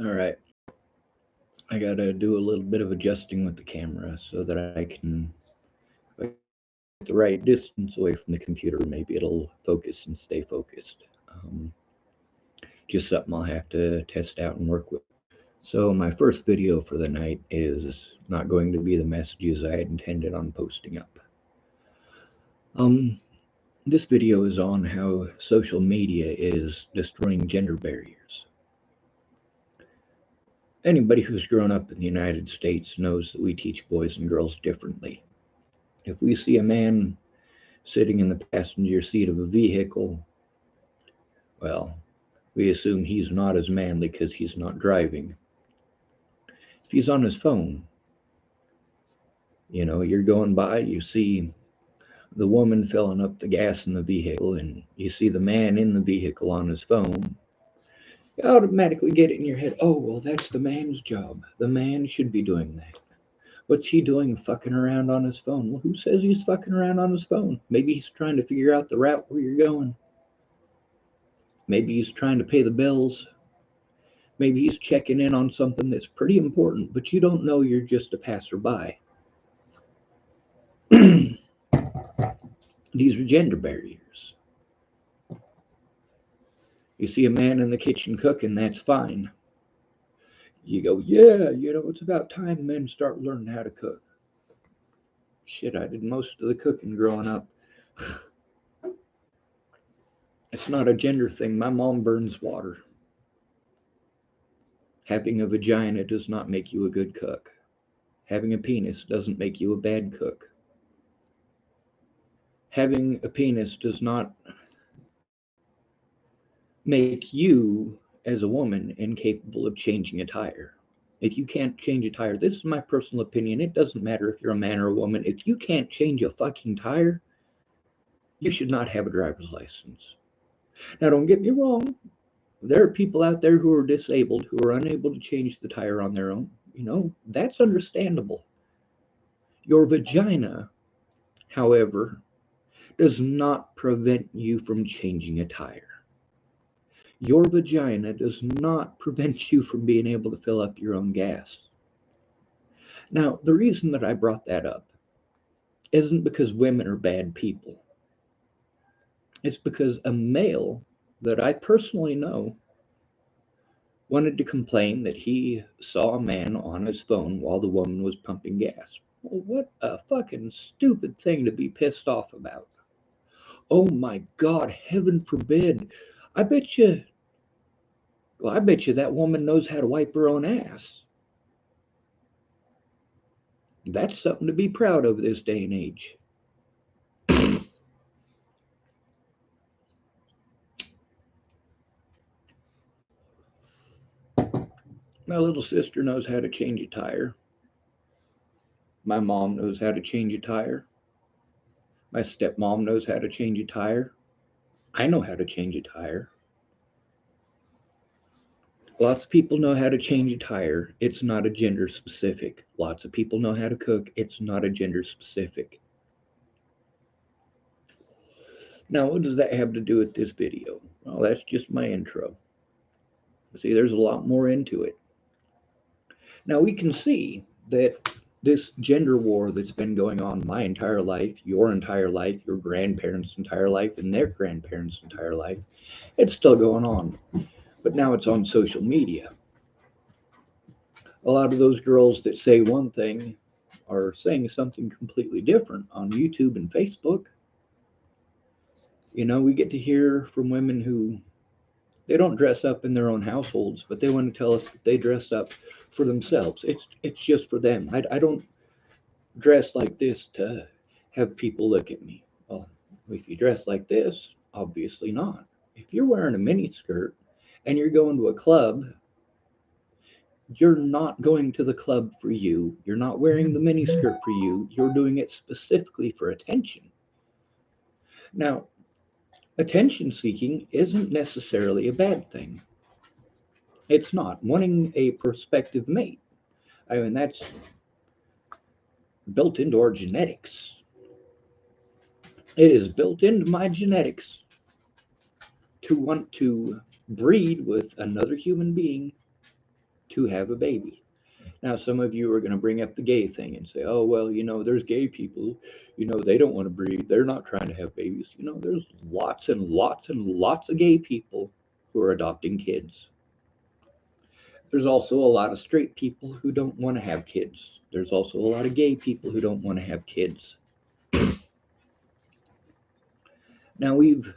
All right, I gotta do a little bit of adjusting with the camera so that I can, if I get the right distance away from the computer, maybe it'll focus and stay focused. Um, just something I'll have to test out and work with. So my first video for the night is not going to be the messages I had intended on posting up. Um, this video is on how social media is destroying gender barriers. Anybody who's grown up in the United States knows that we teach boys and girls differently. If we see a man sitting in the passenger seat of a vehicle, well, we assume he's not as manly because he's not driving. If he's on his phone, you're going by, you see the woman filling up the gas in the vehicle, and you see the man in the vehicle on his phone, you automatically get it in your head, oh, well, that's the man's job. The man should be doing that. What's he doing fucking around on his phone? Well, who says he's fucking around on his phone? Maybe he's trying to figure out the route where you're going. Maybe he's trying to pay the bills. Maybe he's checking in on something that's pretty important, but you don't know, you're just a passerby. These are gender barriers. You see a man in the kitchen cooking, that's fine. You go, yeah, it's about time men start learning how to cook. Shit, I did most of the cooking growing up. It's not a gender thing. My mom burns water. Having a vagina does not make you a good cook. Having a penis doesn't make you a bad cook. Having a penis does not make you, as a woman, incapable of changing a tire. If you can't change a tire, this is my personal opinion. It doesn't matter if you're a man or a woman. If you can't change a fucking tire, you should not have a driver's license. Now, don't get me wrong. There are people out there who are disabled who are unable to change the tire on their own. That's understandable. Your vagina, however, does not prevent you from changing a tire. Your vagina does not prevent you from being able to fill up your own gas. Now, the reason that I brought that up isn't because women are bad people. It's because a male that I personally know wanted to complain that he saw a man on his phone while the woman was pumping gas. Well, what a fucking stupid thing to be pissed off about. Oh my God, heaven forbid. I bet you, I bet you that woman knows how to wipe her own ass. That's something to be proud of this day and age. My little sister knows how to change a tire. My mom knows how to change a tire. My stepmom knows how to change a tire. I know how to change a tire. Lots of people know how to change a tire. It's not a gender specific. Lots of people know how to cook. It's not a gender specific. Now, what does that have to do with this video? Well, that's just my intro. See, there's a lot more into it. Now, we can see that this gender war that's been going on my entire life, your grandparents' entire life, and their grandparents' entire life, it's still going on. But now it's on social media. A lot of those girls that say one thing are saying something completely different on YouTube and Facebook. We get to hear from women who they don't dress up in their own households, but they want to tell us that they dress up for themselves. It's just for them. I don't dress like this to have people look at me. Well, if you dress like this, obviously not. If you're wearing a mini skirt and you're going to a club, you're not going to the club for you. You're not wearing the mini skirt for you. You're doing it specifically for attention. Now, attention seeking isn't necessarily a bad thing. It's not. Wanting a prospective mate, I mean, that's built into our genetics. It is built into my genetics to want to breed with another human being to have a baby. Now, some of you are going to bring up the gay thing and say, oh, well, there's gay people, they don't want to breed. They're not trying to have babies. There's lots and lots and lots of gay people who are adopting kids. There's also a lot of straight people who don't want to have kids. There's also a lot of gay people who don't want to have kids. Now, we've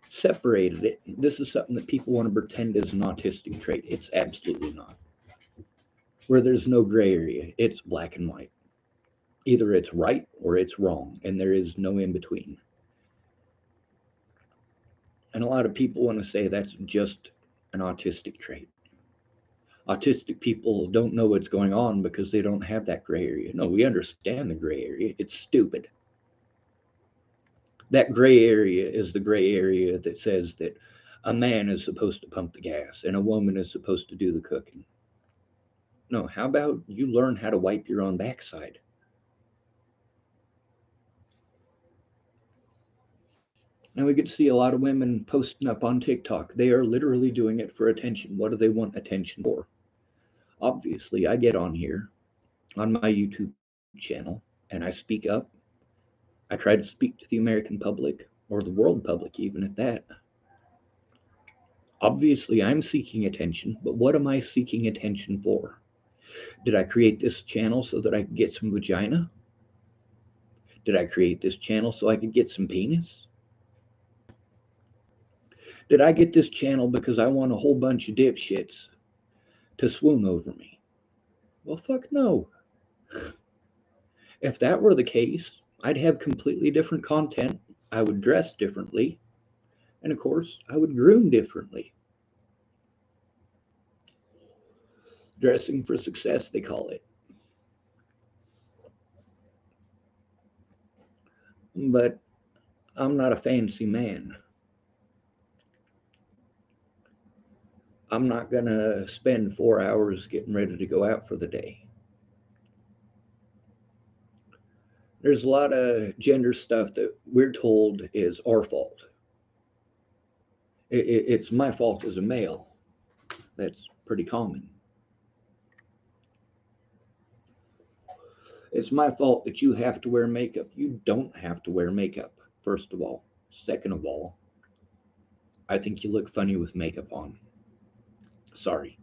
separated it. This is something that people want to pretend is an autistic trait. It's absolutely not. Where there's no gray area, it's black and white. Either it's right or it's wrong, and there is no in between. And a lot of people want to say that's just an autistic trait. Autistic people don't know what's going on because they don't have that gray area. No, we understand the gray area. It's stupid. That gray area is the gray area that says that a man is supposed to pump the gas and a woman is supposed to do the cooking. No, how about you learn how to wipe your own backside? Now we get to see a lot of women posting up on TikTok. They are literally doing it for attention. What do they want attention for? Obviously, I get on here on my YouTube channel and I speak up. I try to speak to the American public or the world public, even at that. Obviously, I'm seeking attention, but what am I seeking attention for? Did I create this channel so that I could get some vagina? Did I create this channel so I could get some penis? Did I get this channel because I want a whole bunch of dipshits to swoon over me? Well, fuck no. If that were the case, I'd have completely different content. I would dress differently. And of course, I would groom differently. Dressing for success, they call it. But I'm not a fancy man. I'm not going to spend 4 hours getting ready to go out for the day. There's a lot of gender stuff that we're told is our fault. It's my fault as a male. That's pretty common. It's my fault that you have to wear makeup. You don't have to wear makeup, first of all. Second of all, I think you look funny with makeup on. Sorry.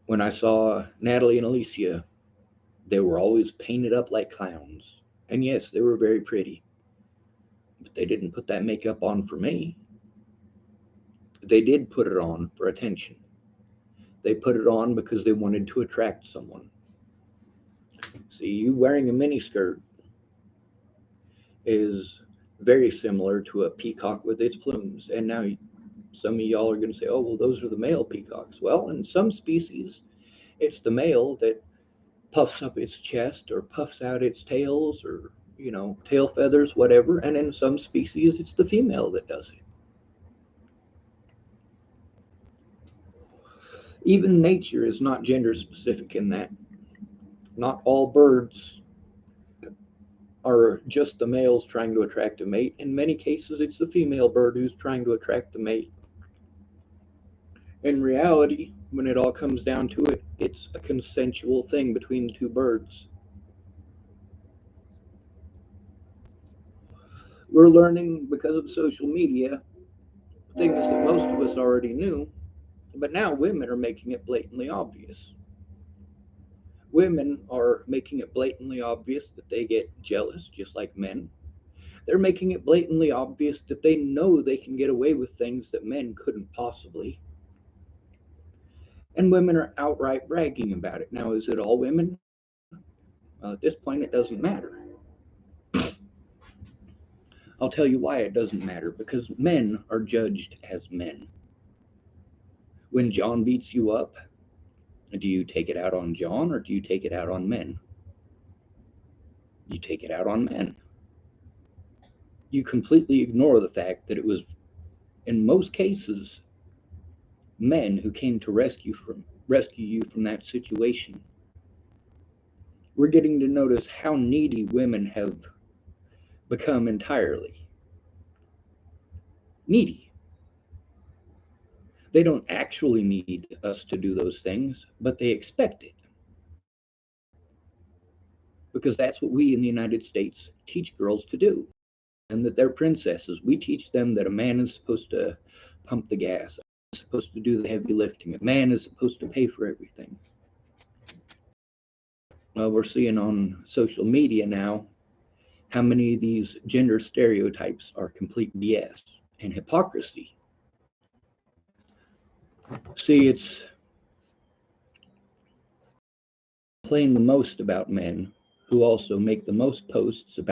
When I saw Natalie and Alicia, they were always painted up like clowns. And yes, they were very pretty. But they didn't put that makeup on for me. They did put it on for attention. They put it on because they wanted to attract someone. See, you wearing a miniskirt is very similar to a peacock with its plumes. And now some of y'all are going to say, oh, well, those are the male peacocks. Well, in some species, it's the male that puffs up its chest or puffs out its tails or, tail feathers, whatever. And in some species, it's the female that does it. Even nature is not gender specific in that. Not all birds are just the males trying to attract a mate. In many cases, it's the female bird who's trying to attract the mate. In reality, when it all comes down to it, it's a consensual thing between the two birds. We're learning because of social media things that most of us already knew, but now women are making it blatantly obvious. Women are making it blatantly obvious that they get jealous, just like men. They're making it blatantly obvious that they know they can get away with things that men couldn't possibly. And women are outright bragging about it. Now, is it all women? At this point, it doesn't matter. I'll tell you why it doesn't matter, because men are judged as men. When John beats you up, do you take it out on John or do you take it out on men? You take it out on men. You completely ignore the fact that it was, in most cases, men who came to rescue you from that situation. We're getting to notice how needy women have become entirely. Needy. They don't actually need us to do those things, but they expect it. Because that's what we in the United States teach girls to do. And that they're princesses. We teach them that a man is supposed to pump the gas, a man is supposed to do the heavy lifting, a man is supposed to pay for everything. We're seeing on social media now how many of these gender stereotypes are complete BS and hypocrisy. See, it's playing the most about men who also make the most posts about